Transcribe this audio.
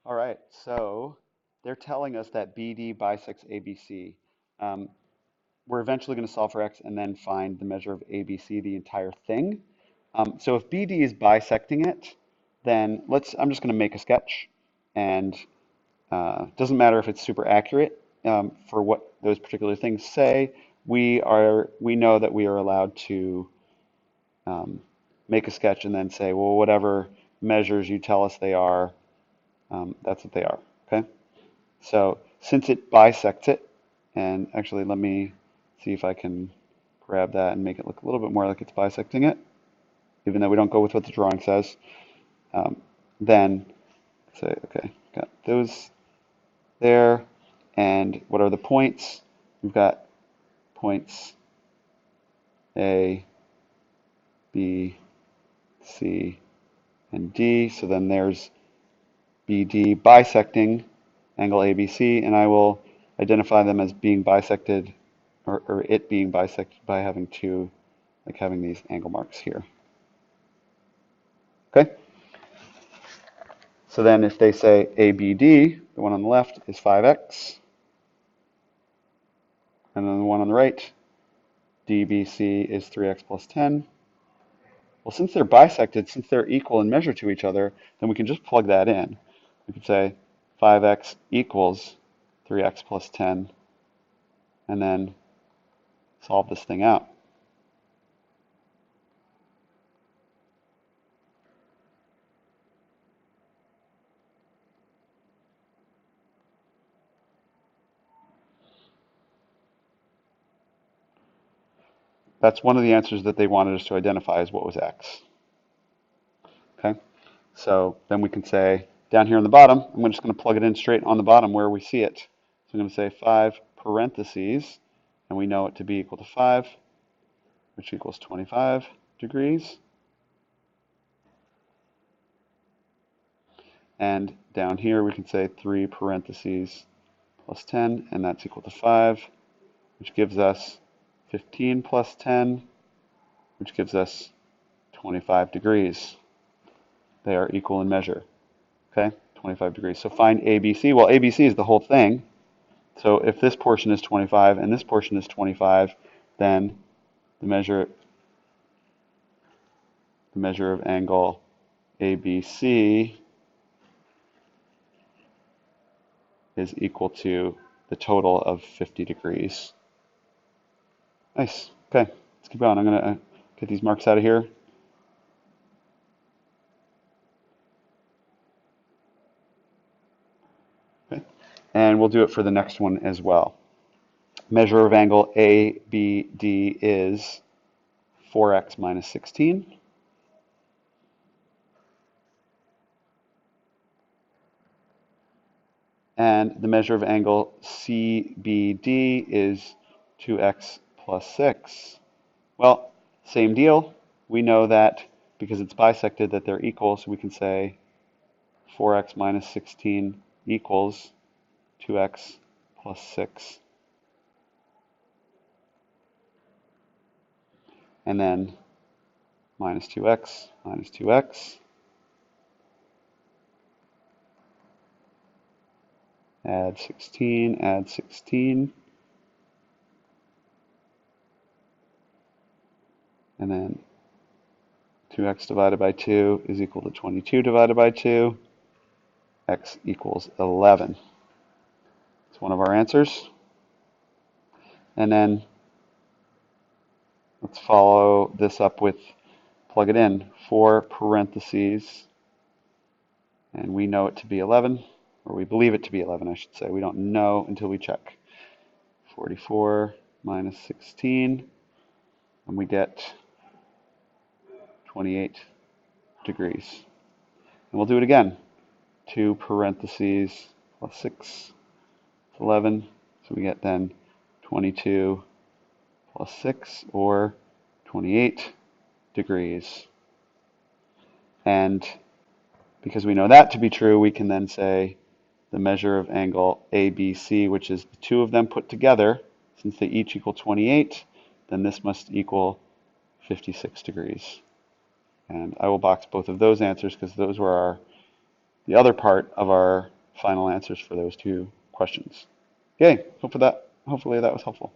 All right, so they're telling us that BD bisects ABC. We're eventually going to solve for x and then find the measure of ABC, the entire thing. So if BD is bisecting it, then I'm just going to make a sketch, and doesn't matter if it's super accurate for what those particular things say. We know that we are allowed to um, make a sketch and then say, well, whatever measures you tell us they are, that's what they are. Okay. So since it bisects it, and actually let me see if I can grab that and make it look a little bit more like it's bisecting it, even though we don't go with what the drawing says, um, then say, okay, got those there. And what are the points? We've got points A, B, C, and D. So then there's BD bisecting angle ABC, and I will identify them as being bisected, or it being bisected by having having these angle marks here. Okay? So then if they say ABD, the one on the left is 5x, and then the one on the right, DBC is 3x plus 10. Well, since they're bisected, since they're equal in measure to each other, then we can just plug that in. We could say 5x equals 3x plus 10, and then solve this thing out. That's one of the answers that they wanted us to identify as what was x. Okay, so then we can say down here on the bottom, I'm just going to plug it in straight on the bottom where we see it. So I'm going to say 5 parentheses, and we know it to be equal to 5, which equals 25 degrees. And down here we can say 3 parentheses plus 10, and that's equal to 5, which gives us 15 plus 10, which gives us 25 degrees. They are equal in measure. Okay, 25 degrees. So find ABC. Well, ABC is the whole thing. So if this portion is 25 and this portion is 25, then the measure of angle ABC is equal to the total of 50 degrees. Nice. Okay, let's keep going. I'm going to get these marks out of here. Okay. And we'll do it for the next one as well. Measure of angle ABD is 4x minus 16. And the measure of angle CBD is 2x plus 6. Well, same deal. We know that because it's bisected that they're equal, so we can say 4x minus 16 equals 2x plus 6. And then minus 2x minus 2x. Add 16, add 16. And then 2x divided by 2 is equal to 22 divided by 2. X equals 11. It's one of our answers. And then let's follow this up with, plug it in, 4 parentheses, and we know it to be 11, or we believe it to be 11, I should say. We don't know until we check. 44 minus 16, and we get 28 degrees. And we'll do it again. 2 parentheses plus 6 is 11, so we get then 22 plus 6, or 28 degrees. And because we know that to be true, we can then say the measure of angle ABC, which is the two of them put together, since they each equal 28, then this must equal 56 degrees. And I will box both of those answers because those were the other part of our final answers for those two questions. Yay! Hopefully that was helpful.